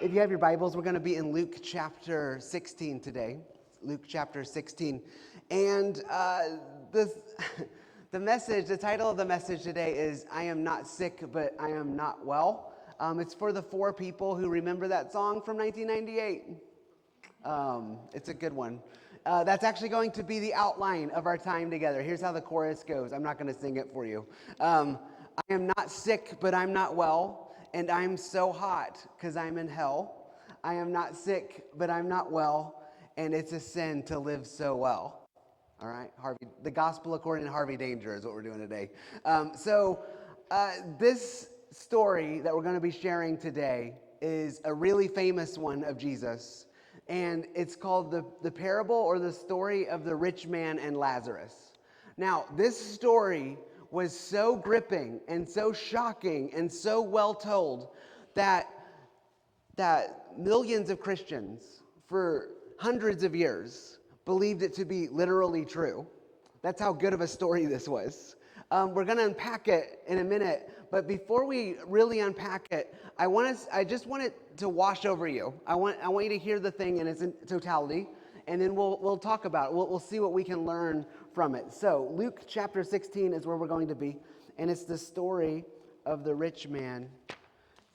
If you have your Bibles, we're going to be in Luke chapter 16 today. Luke chapter 16. And the title of the message today is, I am not sick, but I am not well. It's for the four people who remember that song from 1998. It's a good one. That's actually going to be the outline of our time together. Here's how the chorus goes. I'm not going to sing it for you. I am not sick, but I'm not well. And I'm so hot because I'm in hell. I am not sick, but I'm not well. And it's a sin to live so well. All right, Harvey. The gospel according to Harvey Danger is what we're doing today. This story that we're going to be sharing today is a really famous one of Jesus. And it's called the parable or the story of the rich man and Lazarus. Now, this story was so gripping and so shocking and so well told that millions of Christians for hundreds of years believed it to be literally true. That's how good of a story this was. We're going to unpack it in a minute, but before we really unpack it, I just want it to wash over you. I want you to hear the thing in its totality, and then we'll talk about it. We'll see what we can learn from it. So Luke chapter 16 is where we're going to be, and it's the story of the rich man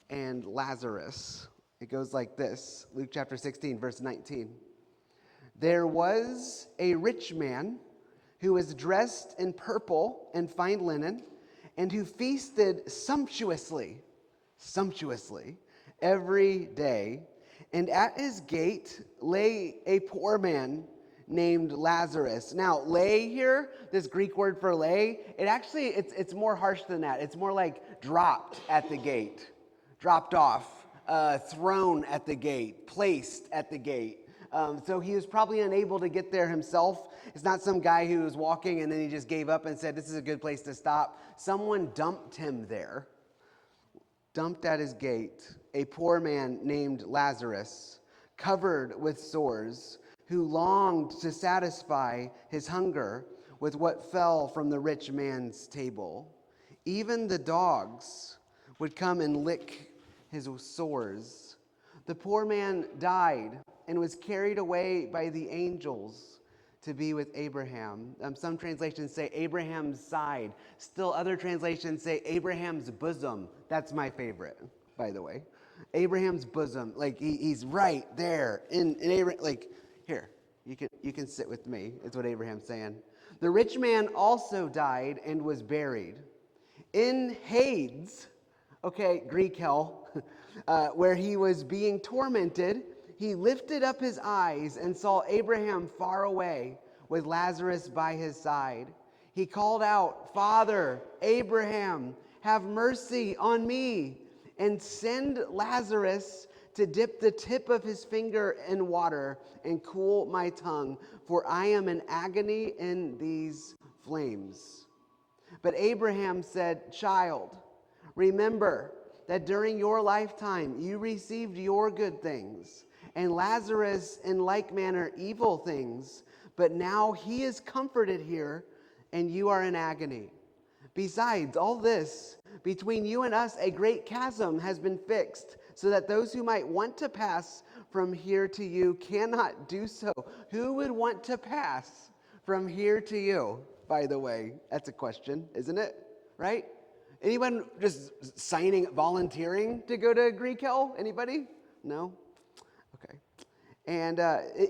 and Lazarus. It goes like this, Luke chapter 16, verse 19. There was a rich man who was dressed in purple and fine linen, and who feasted sumptuously every day. And at his gate lay a poor man named Lazarus. Now, lay here, this Greek word for lay, it's more harsh than that. It's more like dropped at the gate, dropped off, thrown at the gate, placed at the gate. So he was probably unable to get there himself. It's not some guy who was walking and then he just gave up and said, this is a good place to stop. Someone dumped him there. Dumped at his gate a poor man named Lazarus, covered with sores, who longed to satisfy his hunger with what fell from the rich man's table. Even the dogs would come and lick his sores. The poor man died and was carried away by the angels to be with Abraham. Some translations say Abraham's side. Still other translations say Abraham's bosom. That's my favorite, by the way. Abraham's bosom, like he's right there in Abraham. Like here, you can sit with me. Is what Abraham's saying. The rich man also died and was buried in Hades. Okay, Greek hell, where he was being tormented. He lifted up his eyes and saw Abraham far away with Lazarus by his side. He called out, Father, Abraham, have mercy on me and send Lazarus to dip the tip of his finger in water and cool my tongue, for I am in agony in these flames. But Abraham said, Child, remember that during your lifetime you received your good things, and Lazarus in like manner evil things, but now he is comforted here, and you are in agony. Besides all this, between you and us a great chasm has been fixed, so that those who might want to pass from here to you cannot do so. Who would want to pass from here to you, by the way? That's a question, isn't it? Right? Anyone just volunteering to go to Greek hell? Anybody? No? Okay. And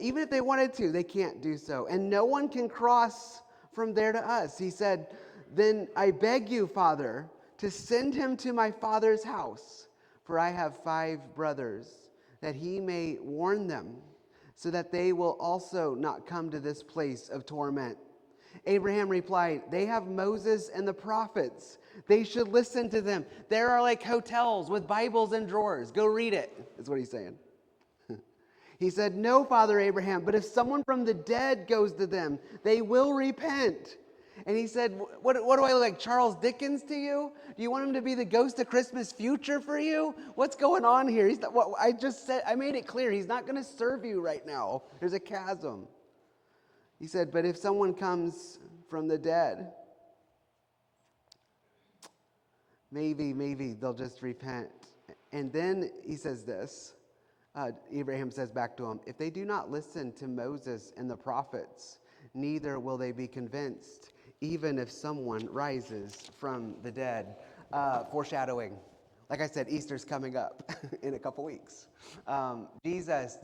even if they wanted to, they can't do so. And no one can cross from there to us. He said, Then I beg you, Father, to send him to my father's house, for I have 5 brothers, that he may warn them, so that they will also not come to this place of torment. Abraham replied, They have Moses and the prophets. They should listen to them. There are like hotels with Bibles in drawers. Go read it, is what he's saying. He said, No, Father Abraham, but if someone from the dead goes to them, they will repent. And he said, what do I look like, Charles Dickens to you? Do you want him to be the ghost of Christmas future for you? What's going on here? He's not, I made it clear, he's not going to serve you right now. There's a chasm. He said, but if someone comes from the dead, maybe they'll just repent. And then he says this, Abraham says back to him, if they do not listen to Moses and the prophets, neither will they be convinced, even if someone rises from the dead. Foreshadowing. Like I said, Easter's coming up in a couple weeks. Jesus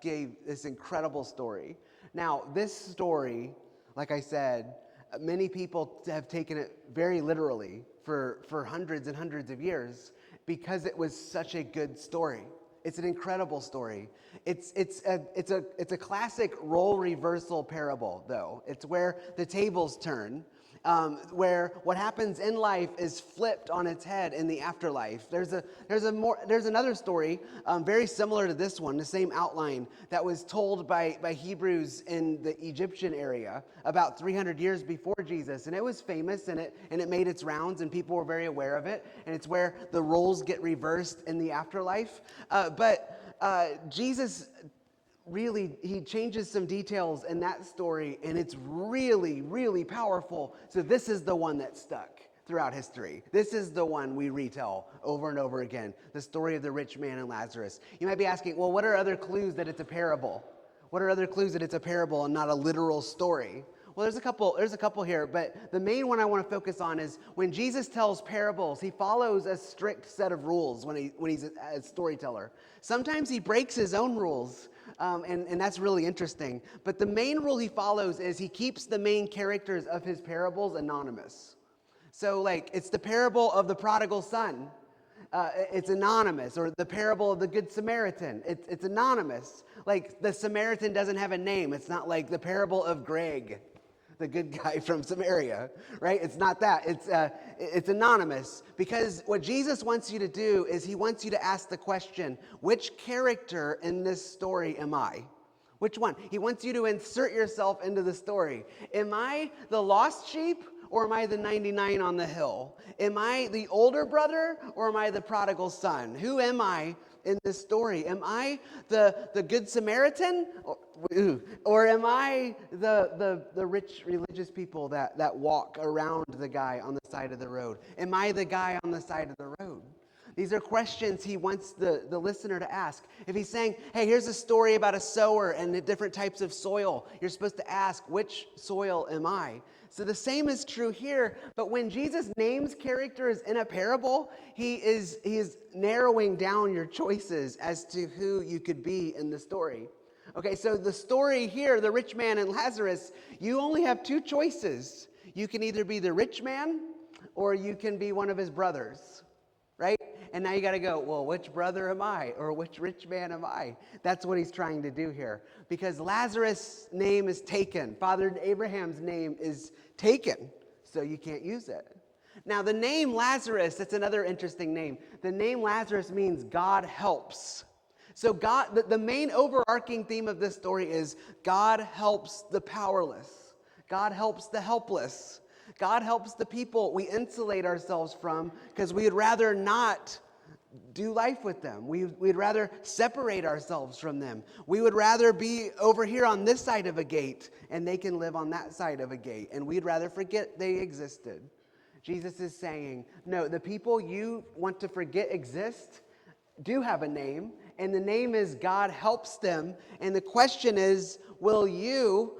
gave this incredible story. Now, this story, like I said, many people have taken it very literally for hundreds and hundreds of years because it was such a good story. It's an incredible story. It's a classic role reversal parable, though. It's where the tables turn, where what happens in life is flipped on its head in the afterlife. There's another story very similar to this one, the same outline, that was told by Hebrews in the Egyptian area about 300 years before Jesus, and it was famous, and it made its rounds, and people were very aware of it. And it's where the roles get reversed in the afterlife. But Jesus really, he changes some details in that story, and it's really, really powerful. So this is the one that stuck throughout history. This is the one we retell over and over again, the story of the rich man and Lazarus. You might be asking, well, what are other clues that it's a parable? What are other clues that it's a parable and not a literal story? Well, there's a couple here, but the main one I want to focus on is when Jesus tells parables, he follows a strict set of rules when he's a storyteller. Sometimes he breaks his own rules, and that's really interesting. But the main rule he follows is he keeps the main characters of his parables anonymous. So, like, it's the parable of the prodigal son. It's anonymous. Or the parable of the Good Samaritan. It's anonymous. Like, the Samaritan doesn't have a name. It's not like the parable of Greg, the good guy from Samaria, right? It's not that. It's anonymous, because what Jesus wants you to do is he wants you to ask the question, which character in this story am I? Which one? He wants you to insert yourself into the story. Am I the lost sheep, or am I the 99 on the hill? Am I the older brother, or am I the prodigal son? Who am I in this story? Am I the Good Samaritan? Or am I the rich religious people that walk around the guy on the side of the road? Am I the guy on the side of the road? These are questions he wants the listener to ask. If he's saying, hey, here's a story about a sower and the different types of soil, you're supposed to ask, which soil am I? So the same is true here, but when Jesus names characters in a parable, he is narrowing down your choices as to who you could be in the story. Okay, so the story here, the rich man and Lazarus, you only have two choices. You can either be the rich man or you can be one of his brothers, right? And now you got to go, well, which brother am I? Or which rich man am I? That's what he's trying to do here. Because Lazarus' name is taken. Father Abraham's name is taken, so you can't use it. Now, the name Lazarus, that's another interesting name. The name Lazarus means God helps. So God, the main overarching theme of this story is God helps the powerless. God helps the helpless. God helps the people we insulate ourselves from because we would rather not do life with them. We'd rather separate ourselves from them. We would rather be over here on this side of a gate and they can live on that side of a gate. And we'd rather forget they existed. Jesus is saying, no, the people you want to forget exist do have a name, and the name is God helps them. And the question is, will you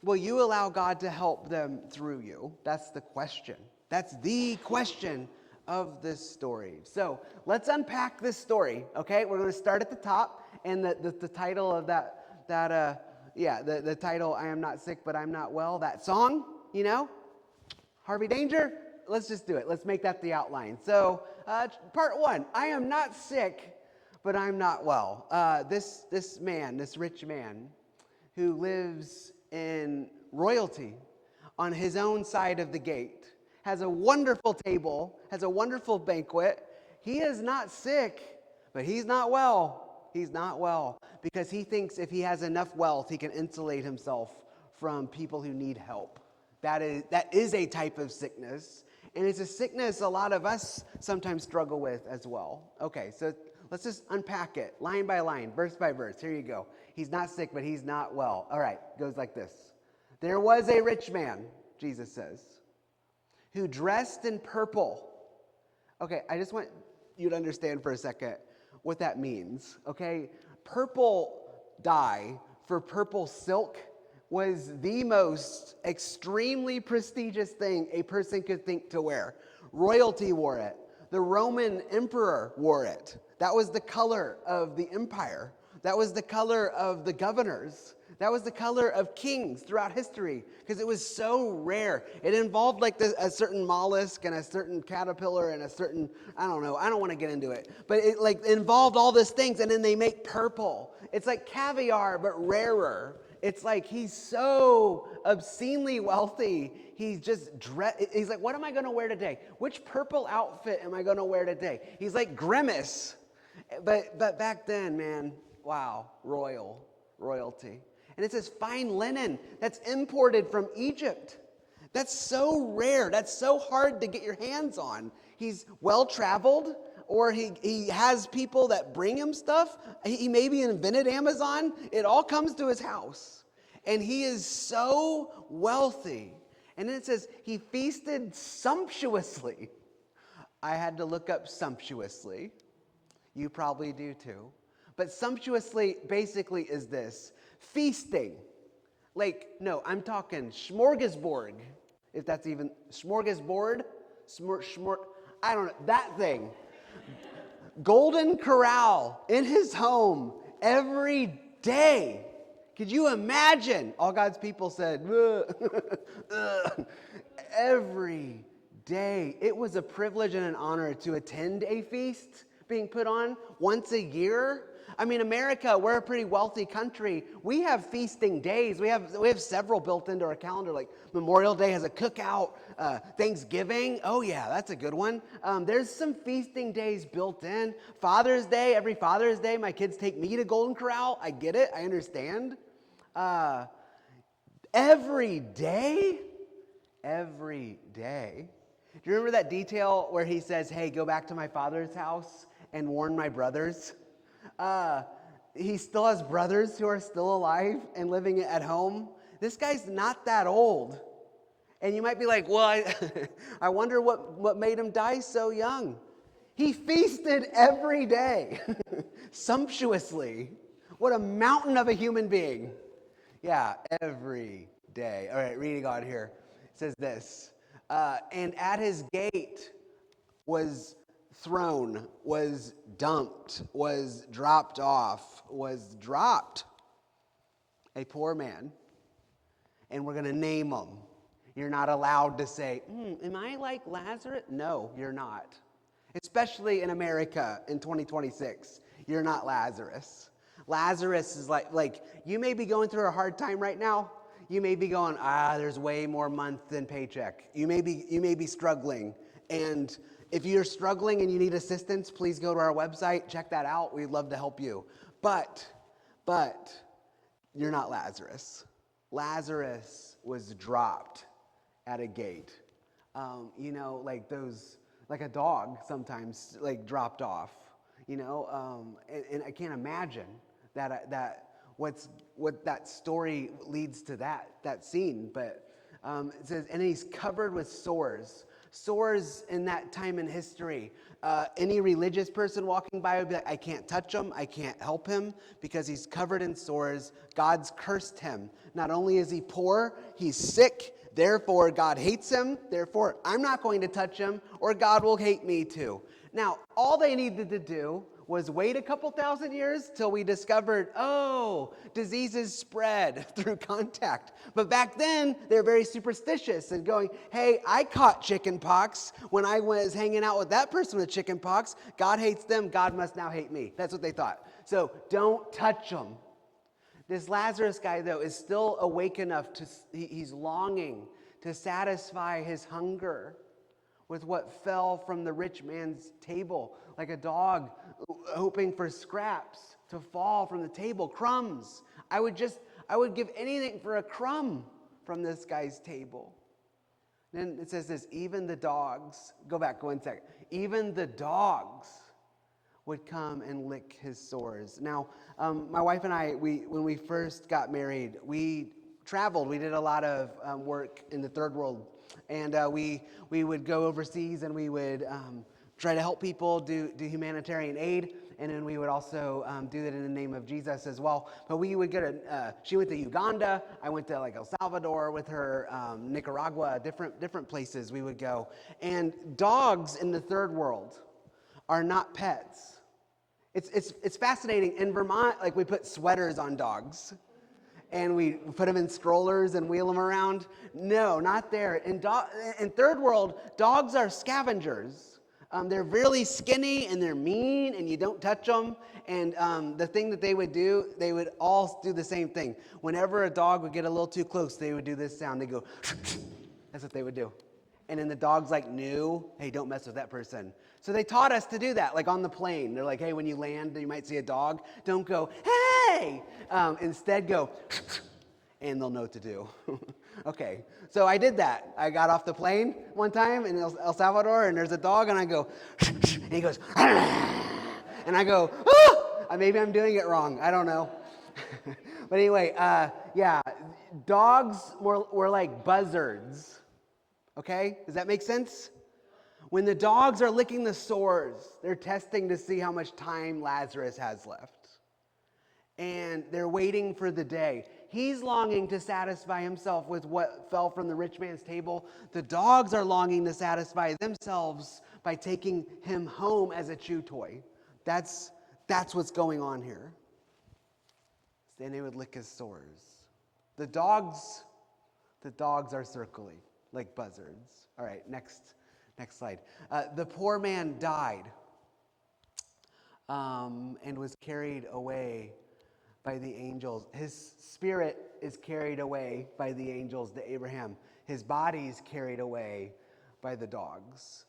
allow God to help them through you? That's the question. That's the question of this story. So let's unpack this story, okay? We're going to start at the top, and the title of the title, I Am Not Sick, But I'm Not Well, that song, you know, Harvey Danger, let's just do it. Let's make that the outline. So part one, I am not sick, but I'm not well. This rich man who lives in royalty on his own side of the gate, has a wonderful table, has a wonderful banquet. He is not sick, but he's not well. He's not well because he thinks if he has enough wealth, he can insulate himself from people who need help. That is a type of sickness, and it's a sickness a lot of us sometimes struggle with as well. Okay, so let's just unpack it line by line, verse by verse. Here you go. He's not sick, but he's not well. All right, goes like this. There was a rich man, Jesus says, who dressed in purple. Okay, I just want you to understand for a second. what that means, okay? Purple dye for purple silk was the most extremely prestigious thing a person could think to wear. Royalty wore it. The Roman emperor wore it. That was the color of the empire. That was the color of the governors. That was the color of kings throughout history because it was so rare. It involved like a certain mollusk and a certain caterpillar and a certain, I don't know, I don't want to get into it. But it like involved all these things, and then they make purple. It's like caviar but rarer. It's like he's so obscenely wealthy. He's just he's like, what am I going to wear today? Which purple outfit am I going to wear today? He's like Grimace. But back then, man, wow, royalty. And it says fine linen that's imported from Egypt. That's so rare. That's so hard to get your hands on. He's well-traveled, or he has people that bring him stuff. He maybe invented Amazon. It all comes to his house. And he is so wealthy. And then it says he feasted sumptuously. I had to look up sumptuously. You probably do too. But sumptuously basically is this: feasting. Like, no, I'm talking smorgasbord. If that's even, smorgasbord? I don't know, that thing. Golden Corral in his home every day. Could you imagine? All God's people said, every day. It was a privilege and an honor to attend a feast being put on once a year. I mean, America, we're a pretty wealthy country. We have feasting days. We have several built into our calendar, like Memorial Day has a cookout, Thanksgiving. Oh yeah, that's a good one. There's some feasting days built in. Father's Day, every Father's Day, my kids take me to Golden Corral. I get it. I understand. Every day. Do you remember that detail where he says, hey, go back to my father's house and warn my brothers? He still has brothers who are still alive and living at home. This guy's not that old. And you might be like, well, I wonder what made him die so young. He feasted every day, sumptuously. What a mountain of a human being. Yeah, every day. All right, reading on here. It says this, and at his gate was thrown, was dumped, was dropped off, was dropped a poor man. And we're going to name him. You're not allowed to say, am I like Lazarus? No, you're not. Especially in America in 2026. You're not Lazarus. Lazarus is like you may be going through a hard time right now. You may be going, there's way more month than paycheck. You may be struggling. And if you're struggling and you need assistance, please go to our website, check that out. We'd love to help you. But you're not Lazarus. Lazarus was dropped at a gate. Like a dog sometimes like dropped off, and I can't imagine that what that story leads to that scene. But it says, and he's covered with sores. Sores in that time in history. Any religious person walking by would be like, I can't touch him, I can't help him because he's covered in sores. God's cursed him. Not only is he poor, he's sick. Therefore, God hates him. Therefore, I'm not going to touch him, or God will hate me too. Now, all they needed to do was wait a couple thousand years till we discovered, diseases spread through contact. But back then, they're very superstitious and going, hey, I caught chicken pox when I was hanging out with that person with chicken pox. God hates them. God must now hate me. That's what they thought. So don't touch them. This Lazarus guy, though, is still awake enough he's longing to satisfy his hunger with what fell from the rich man's table, like a dog hoping for scraps to fall from the table, crumbs. I would give anything for a crumb from this guy's table. Then it says this, even the dogs, go 1 second, even the dogs would come and lick his sores. Now, my wife and I, when we first got married, we traveled. We did a lot of work in the third world. And we would go overseas and we would try to help people do humanitarian aid. and then we would also do that in the name of Jesus as well. But we would she went to Uganda, I went to like El Salvador with her, Nicaragua, different places we would go. And dogs in the third world are not pets. It's fascinating. In Vermont, like we put sweaters on dogs and we put them in strollers and wheel them around. No, not there. In third world, dogs are scavengers. They're really skinny and they're mean and you don't touch them. And the thing that they would do, they would all do the same thing. Whenever a dog would get a little too close, they would do this sound. They go, that's what they would do. And then the dogs like knew, hey, don't mess with that person. So they taught us to do that, like on the plane. They're like, hey, when you land, you might see a dog. Don't go, hey! Instead go, and they'll know what to do. Okay, so I did that. I got off the plane one time in El Salvador, and there's a dog, and I go, and he goes, and I go, ah! Maybe I'm doing it wrong. I don't know. But anyway, yeah, dogs were like buzzards. Okay, does that make sense? When the dogs are licking the sores, they're testing to see how much time Lazarus has left. And they're waiting for the day. He's longing to satisfy himself with what fell from the rich man's table. The dogs are longing to satisfy themselves by taking him home as a chew toy. That's what's going on here. Then they would lick his sores. The dogs are circling like buzzards. All right, next slide. The poor man died and was carried away by the angels. His spirit is carried away by the angels to Abraham. His body's carried away by the dogs.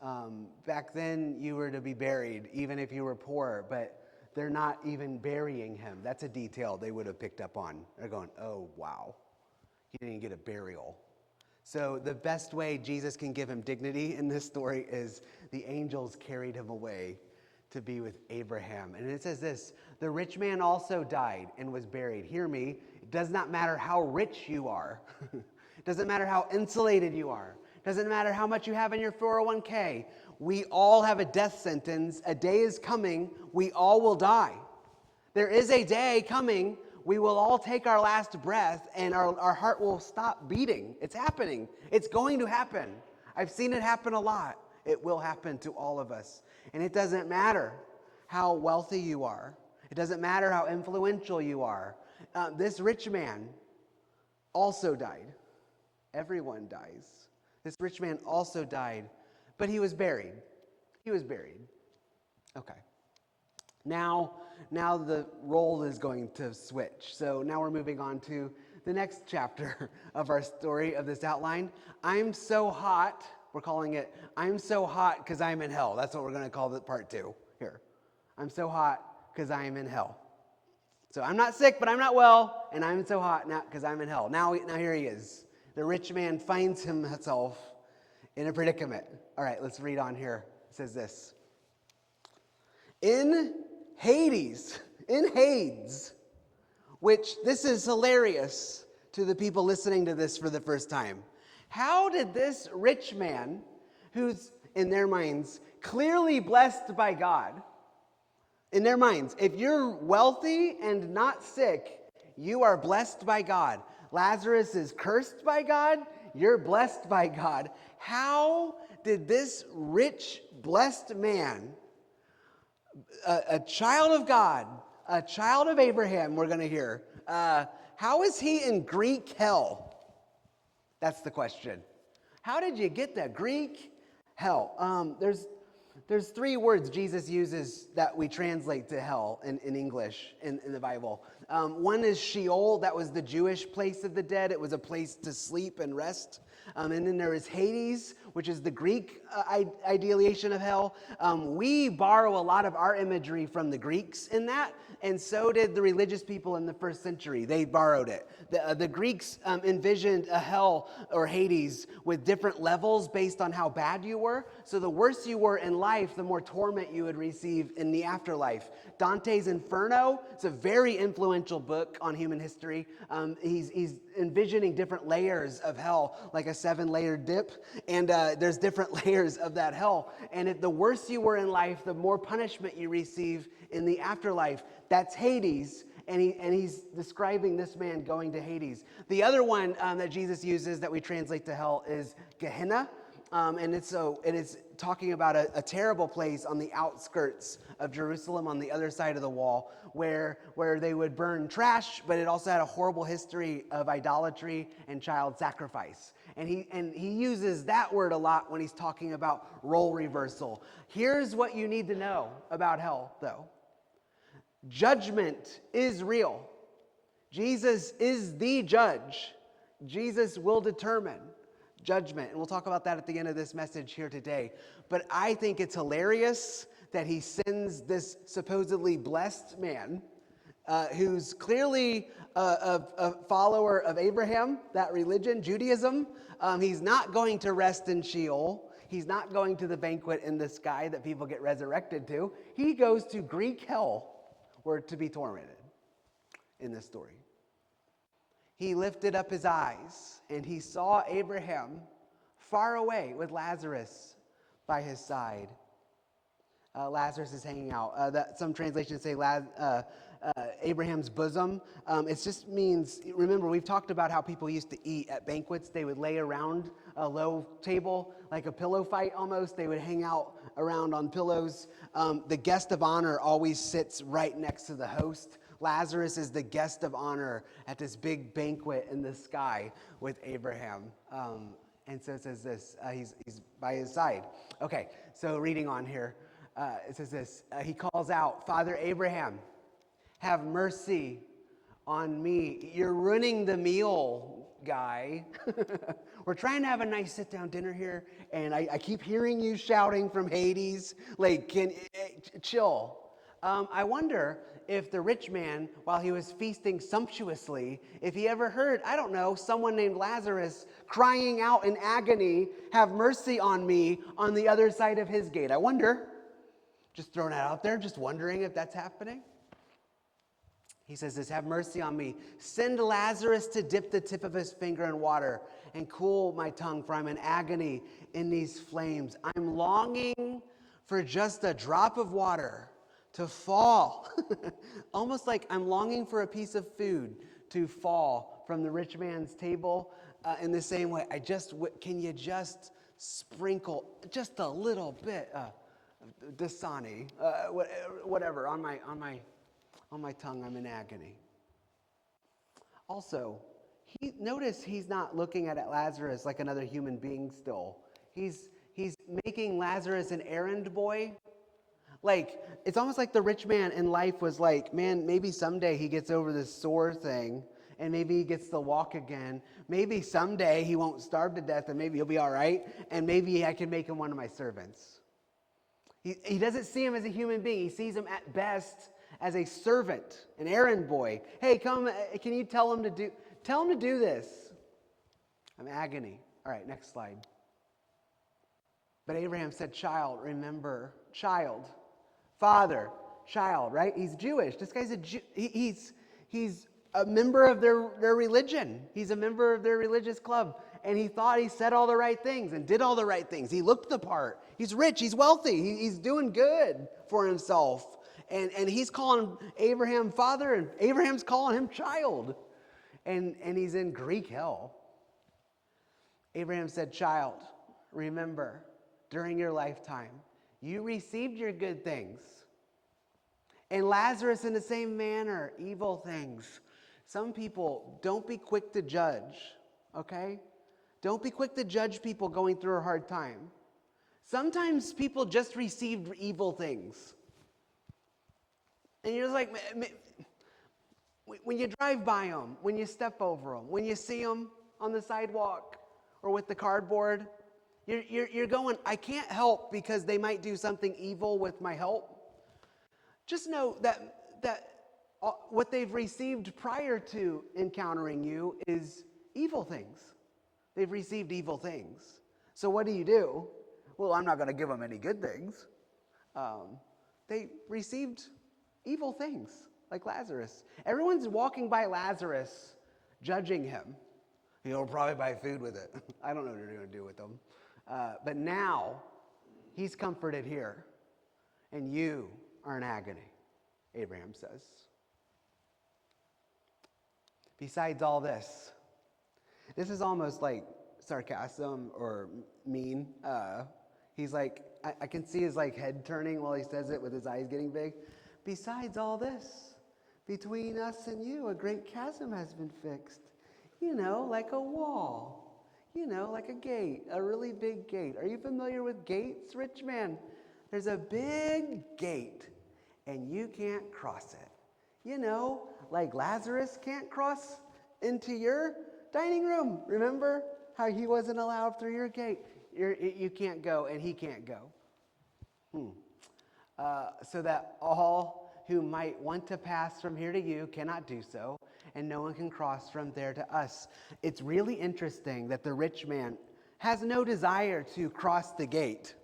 Back then, you were to be buried, even if you were poor, but they're not even burying him. That's a detail they would have picked up on. They're going, oh, wow, he didn't get a burial. So the best way Jesus can give him dignity in this story is the angels carried him away to be with Abraham. And it says this, the rich man also died and was buried. Hear me, it does not matter how rich you are. It doesn't matter how insulated you are. It doesn't matter how much you have in your 401k. We all have a death sentence. A day is coming. We all will die. There is a day coming. We will all take our last breath and our heart will stop beating. It's happening. It's going to happen. I've seen it happen a lot. It will happen to all of us. And it doesn't matter how wealthy you are. It doesn't matter how influential you are. This rich man also died. Everyone dies. This rich man also died, but he was buried. He was buried. Okay. Now the role is going to switch. So now we're moving on to the next chapter of our story of this outline. I'm so hot. We're calling it, I'm so hot because I'm in hell. That's what we're going to call the part 2 here. I'm so hot because I am in hell. So I'm not sick, but I'm not well, and I'm so hot now because I'm in hell. Now here he is. The rich man finds himself in a predicament. All right, let's read on here. It says this. In Hades, which this is hilarious to the people listening to this for the first time. How did this rich man, who's in their minds clearly blessed by God, in their minds, if you're wealthy and not sick, you are blessed by God. Lazarus is cursed by God, you're blessed by God. How did this rich, blessed man, a child of God, a child of Abraham, we're going to hear, how is he in Greek hell? That's the question. How did you get that Greek hell? There's 3 words Jesus uses that we translate to hell in English in the Bible. One is Sheol. That was the Jewish place of the dead. It was a place to sleep and rest. And then there is Hades, which is the Greek ideation of hell. We borrow a lot of our imagery from the Greeks in that, and so did the religious people in the first century. They borrowed it. The Greeks envisioned a hell or Hades with different levels based on how bad you were. So the worse you were in life, the more torment you would receive in the afterlife. Dante's Inferno, it's a very influential book on human history. He's envisioning different layers of hell, like a 7-layer dip. And there's different layers of that hell. And if the worse you were in life, the more punishment you receive in the afterlife. That's Hades. And he's describing this man going to Hades. The other one that Jesus uses that we translate to hell is Gehenna. And it's talking about a terrible place on the outskirts of Jerusalem on the other side of the wall where they would burn trash, but it also had a horrible history of idolatry and child sacrifice. And he uses that word a lot when he's talking about role reversal. Here's what you need to know about hell, though. Judgment is real. Jesus is the judge. Jesus will determine judgment. And we'll talk about that at the end of this message here today. But I think it's hilarious that he sends this supposedly blessed man who's clearly a follower of Abraham, that religion, Judaism. He's not going to rest in Sheol. He's not going to the banquet in the sky that people get resurrected to. He goes to Greek hell, were to be tormented in this story. He lifted up his eyes and he saw Abraham far away with Lazarus by his side. Lazarus is hanging out. Some translations say Abraham's bosom. It just means, remember, we've talked about how people used to eat at banquets. They would lay around a low table, like a pillow fight almost. They would hang out around on pillows. The guest of honor always sits right next to the host. Lazarus is the guest of honor at this big banquet in the sky with Abraham. And so it says this, he's by his side. Okay, so reading on here, it says this, he calls out, Father Abraham, have mercy on me. You're ruining the meal, guy. We're trying to have a nice sit-down dinner here, and I keep hearing you shouting from Hades, like, chill. I wonder if the rich man, while he was feasting sumptuously, if he ever heard, I don't know, someone named Lazarus crying out in agony, have mercy on me, on the other side of his gate. I wonder, just throwing that out there, just wondering if that's happening. He says this, have mercy on me. Send Lazarus to dip the tip of his finger in water and cool my tongue, for I'm in agony in these flames. I'm longing for just a drop of water to fall. Almost like I'm longing for a piece of food to fall from the rich man's table. In the same way, can you just sprinkle just a little bit Dasani, whatever, on my tongue. I'm in agony. Also, notice he's not looking at Lazarus like another human being still. He's making Lazarus an errand boy. Like, it's almost like the rich man in life was like, man, maybe someday he gets over this sore thing and maybe he gets to walk again. Maybe someday he won't starve to death and maybe he'll be all right. And maybe I can make him one of my servants. He doesn't see him as a human being. He sees him at best as a servant, an errand boy. Hey, come, can you tell him to do this? I'm agony. All right, next slide. But Abraham said, child, remember, child, father, child, right? He's Jewish. This guy's a Jew. He's a member of their religion. He's a member of their religious club. And he thought he said all the right things and did all the right things. He looked the part. He's rich. He's wealthy. He's doing good for himself. And he's calling Abraham father, and Abraham's calling him child. And he's in Greek hell. Abraham said, child, remember, during your lifetime, you received your good things. And Lazarus in the same manner, evil things. Some people, don't be quick to judge, okay? Don't be quick to judge people going through a hard time. Sometimes people just received evil things. And you're just like, when you drive by them, when you step over them, when you see them on the sidewalk or with the cardboard, you're going, I can't help because they might do something evil with my help. Just know that what they've received prior to encountering you is evil things. They've received evil things. So what do? Well, I'm not going to give them any good things. They received evil things, like Lazarus. Everyone's walking by Lazarus, judging him. He'll probably buy food with it. I don't know what they're going to do with them. But now he's comforted here, and you are in agony, Abraham says. Besides all this is almost like sarcasm or mean. He's like, I can see his like head turning while he says it with his eyes getting big. Besides all this, between us and you, a great chasm has been fixed. Like a wall. Like a gate, a really big gate. Are you familiar with gates, rich man? There's a big gate, and you can't cross it. Like Lazarus can't cross into your dining room. Remember how he wasn't allowed through your gate? You can't go, and he can't go. So that all who might want to pass from here to you cannot do so, and no one can cross from there to us. It's really interesting that the rich man has no desire to cross the gate.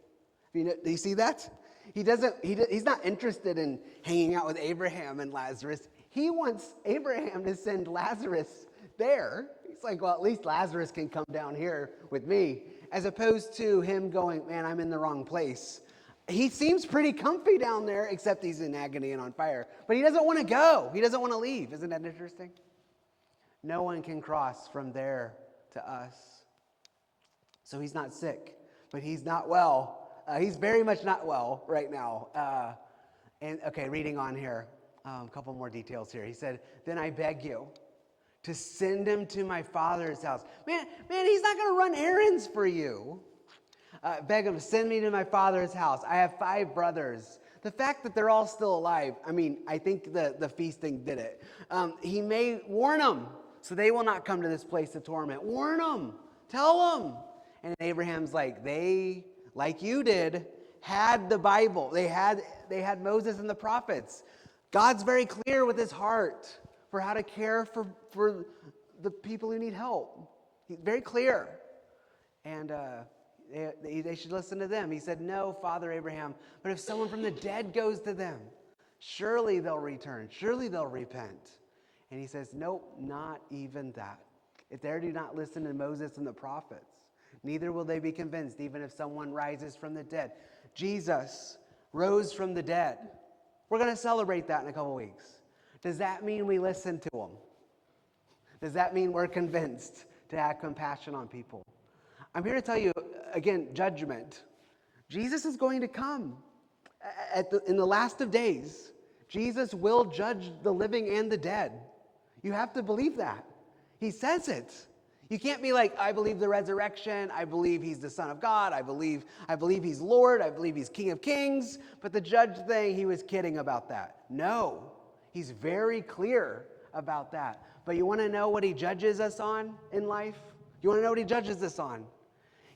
Do you see that? He's not interested in hanging out with Abraham and Lazarus. He wants Abraham to send Lazarus there. He's like, well, at least Lazarus can come down here with me, as opposed to him going, man, I'm in the wrong place. He seems pretty comfy down there, except he's in agony and on fire. But he doesn't want to go. He doesn't want to leave. Isn't that interesting? No one can cross from there to us. So he's not sick, but he's not well. He's very much not well right now. Reading on here, a couple more details here. He said, then I beg you to send him to my father's house. Man, he's not going to run errands for you. Beg him, send me to my father's house. I have 5 brothers. The fact that they're all still alive, I think the feasting did it. He may warn them so they will not come to this place of torment. Warn them. Tell them. And Abraham's like, they, like you did, had the Bible. They had Moses and the prophets. God's very clear with his heart for how to care for the people who need help. He's very clear. And they should listen to them. He said, no, Father Abraham, but if someone from the dead goes to them, surely they'll return. Surely they'll repent. And he says, nope, not even that. If they do not listen to Moses and the prophets, neither will they be convinced, even if someone rises from the dead. Jesus rose from the dead. We're going to celebrate that in a couple weeks. Does that mean we listen to him? Does that mean we're convinced to have compassion on people? I'm here to tell you, again, judgment. Jesus is going to come in the last of days. Jesus will judge the living and the dead. You have to believe that. He says it. You can't be like, I believe the resurrection. I believe he's the Son of God. I believe he's Lord. I believe he's King of Kings. But the judge thing, he was kidding about that. No, he's very clear about that. But you want to know what he judges us on in life? You want to know what he judges us on?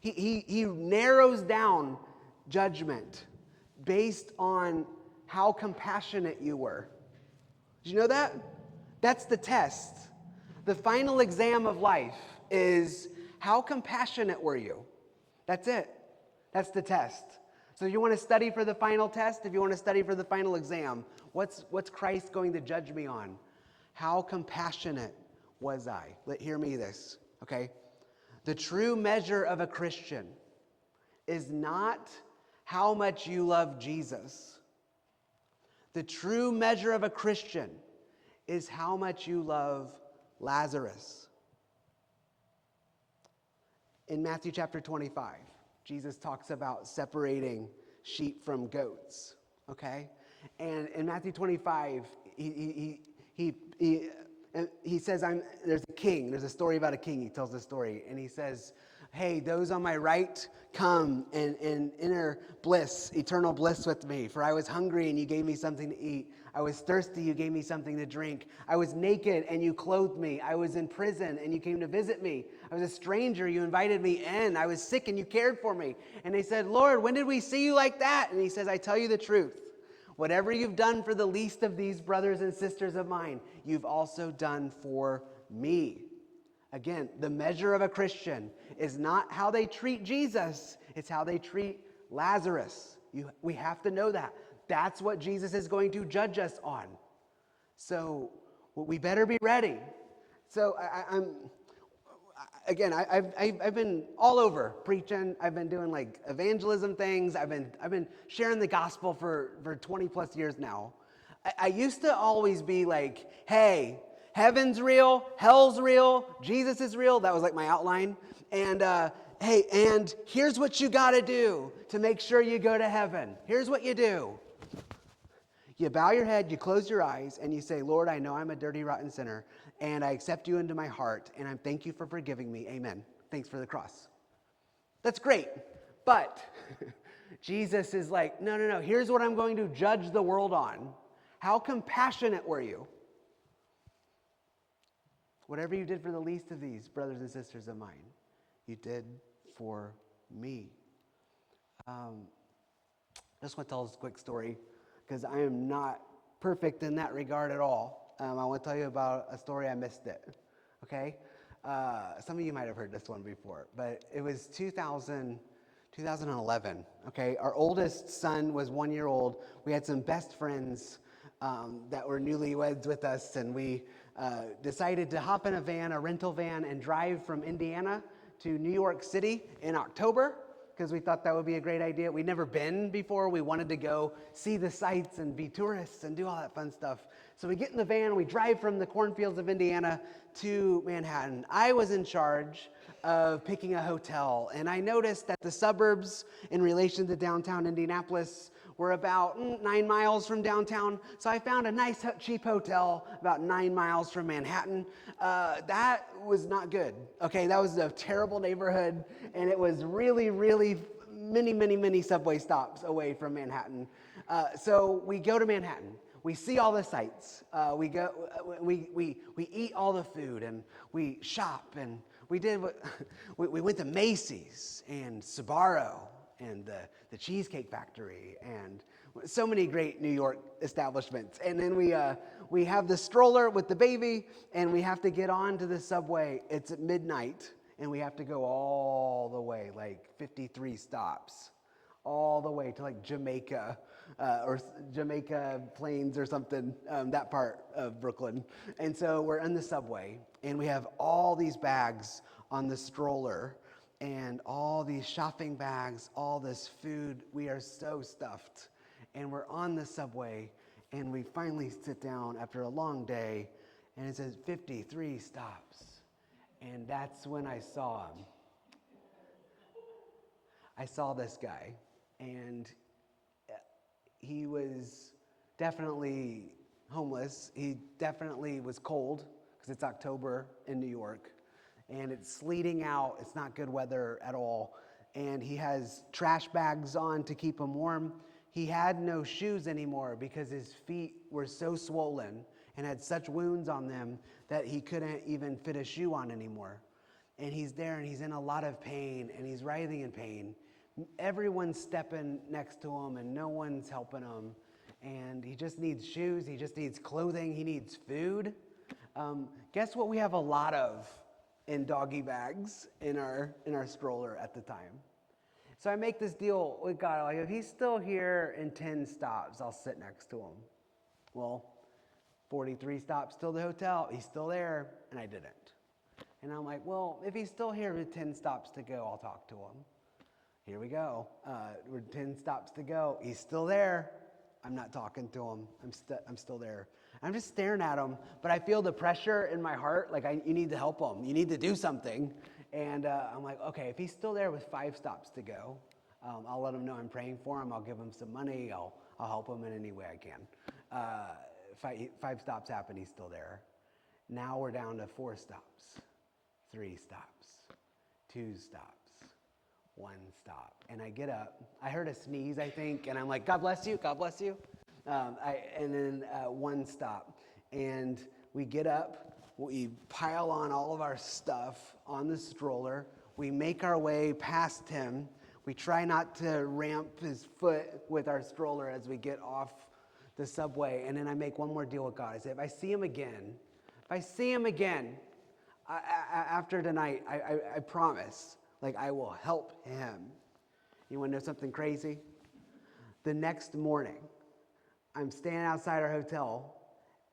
He narrows down judgment based on how compassionate you were. Did you know that? That's the test. The final exam of life is how compassionate were you? That's it. That's the test. So you want to study for the final test? If you want to study for the final exam, what's Christ going to judge me on? How compassionate was I? Hear me this, okay? The true measure of a Christian is not how much you love Jesus. The true measure of a Christian is how much you love Lazarus. In Matthew chapter 25, Jesus talks about separating sheep from goats, okay? And in Matthew 25, he says, there's a king. There's a story about a king. He tells the story, and he says, hey, those on my right, come and enter bliss, eternal bliss with me. For I was hungry, and you gave me something to eat. I was thirsty, you gave me something to drink. I was naked, and you clothed me. I was in prison, and you came to visit me. I was a stranger, you invited me in. I was sick, and you cared for me. And they said, Lord, when did we see you like that? And he says, I tell you the truth. Whatever you've done for the least of these brothers and sisters of mine, you've also done for me. Again, the measure of a Christian is not how they treat Jesus, it's how they treat Lazarus. We have to know that. That's what Jesus is going to judge us on. So we better be ready. So again, I've been all over preaching. I've been doing like evangelism things. I've been sharing the gospel for 20 plus years now. I used to always be like, hey, heaven's real, hell's real, Jesus is real. That was like my outline. And hey, and here's what you got to do to make sure you go to heaven. Here's what you do. You bow your head, you close your eyes, and you say, Lord, I know I'm a dirty, rotten sinner, and I accept you into my heart, and I thank you for forgiving me. Amen. Thanks for the cross. That's great. But Jesus is like, no. Here's what I'm going to judge the world on. How compassionate were you? Whatever you did for the least of these brothers and sisters of mine, you did for me. I just want to tell this quick story, because I am not perfect in that regard at all. I want to tell you about a story. I missed it, okay? Some of you might have heard this one before, but it was 2011, okay? Our oldest son was 1 year old. We had some best friends that were newlyweds with us, and we decided to hop in a rental van, and drive from Indiana to New York City in October, because we thought that would be a great idea. We'd never been before. We wanted to go see the sights and be tourists and do all that fun stuff. So we get in the van, we drive from the cornfields of Indiana to Manhattan. I was in charge of picking a hotel, and I noticed that the suburbs in relation to downtown Indianapolis were about 9 miles from downtown. So I found a nice, cheap hotel about 9 miles from Manhattan. That was not good. Okay, that was a terrible neighborhood, and it was really, really many subway stops away from Manhattan. So we go to Manhattan. We see all the sights. We eat all the food, and we shop, and we went to Macy's and Sbarro and the Cheesecake Factory, and so many great New York establishments. And then we have the stroller with the baby, and we have to get on to the subway. It's at midnight, and we have to go all the way, like 53 stops, all the way to like Jamaica, or Jamaica Plains or something, that part of Brooklyn. And so we're in the subway, and we have all these bags on the stroller, and all these shopping bags, all this food. We are so stuffed, and we're on the subway, and we finally sit down after a long day, and it says 53 stops. And that's when I saw him. I saw this guy, and he was definitely homeless. He definitely was cold, because it's October in New York, and it's sleeting out. It's not good weather at all. And he has trash bags on to keep him warm. He had no shoes anymore because his feet were so swollen and had such wounds on them that he couldn't even fit a shoe on anymore. And he's there, and he's in a lot of pain, and he's writhing in pain. Everyone's stepping next to him, and no one's helping him. And he just needs shoes. He just needs clothing. He needs food. Guess what we have a lot of in doggy bags in our stroller at the time? So I make this deal with God, like, if he's still here in 10 stops, I'll sit next to him. Well, 43 stops till the hotel, he's still there, and I didn't. And I'm like, well, if he's still here with 10 stops to go, I'll talk to him. Here we go. We're 10 stops to go. He's still there. I'm not talking to him. I'm still there. I'm just staring at him, but I feel the pressure in my heart, like you need to help him. You need to do something. And I'm like, okay, if he's still there with 5 stops to go, I'll let him know I'm praying for him. I'll give him some money. I'll help him in any way I can. 5 stops happen, he's still there. Now we're down to 4 stops, 3 stops, 2 stops, 1 stop. And I get up. I heard a sneeze, I think, and I'm like, God bless you, God bless you. And then 1 stop. And we get up, we pile on all of our stuff on the stroller. We make our way past him. We try not to ramp his foot with our stroller as we get off the subway. And then I make one more deal with God. I say, if I see him again, after tonight, I promise, like, I will help him. You want to know something crazy? The next morning, I'm standing outside our hotel,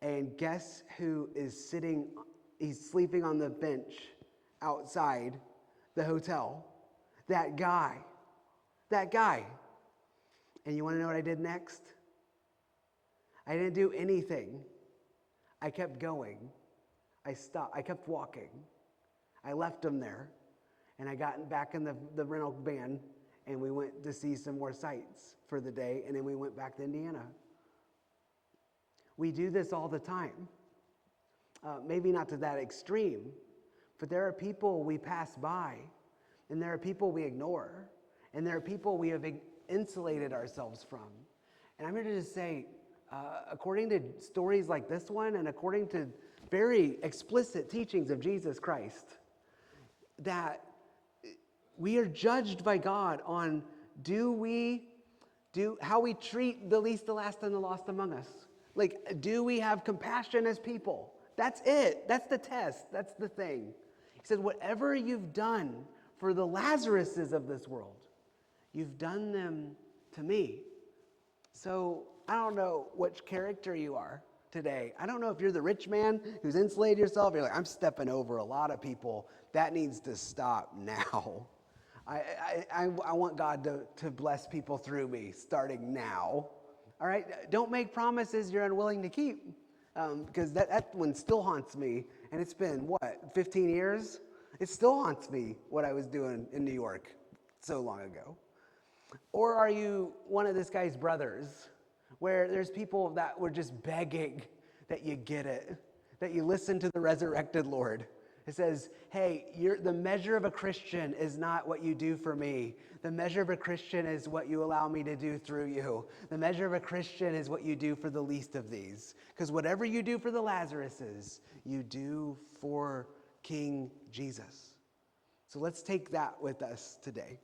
and guess who is sitting? He's sleeping on the bench outside the hotel. That guy. And you want to know what I did next? I didn't do anything. I kept going. I stopped. I kept walking. I left him there. And I got back in the rental van, and we went to see some more sights for the day, and then we went back to Indiana. We do this all the time. Maybe not to that extreme, but there are people we pass by, and there are people we ignore, and there are people we have insulated ourselves from. And I'm here to just say, according to stories like this one, and according to very explicit teachings of Jesus Christ, that we are judged by God on how we treat the least, the last, and the lost among us. Like, do we have compassion as people? That's it. That's the test. That's the thing. He said, whatever you've done for the Lazaruses of this world, you've done them to me. So I don't know which character you are today. I don't know if you're the rich man who's insulated yourself. You're like, I'm stepping over a lot of people. That needs to stop now. I want God to bless people through me starting now. All right? Don't make promises you're unwilling to keep, because that one still haunts me. And it's been, 15 years? It still haunts me what I was doing in New York so long ago. Or are you one of this guy's brothers, where there's people that were just begging that you get it, that you listen to the resurrected Lord? It says, hey, the measure of a Christian is not what you do for me. The measure of a Christian is what you allow me to do through you. The measure of a Christian is what you do for the least of these. Because whatever you do for the Lazaruses, you do for King Jesus. So let's take that with us today.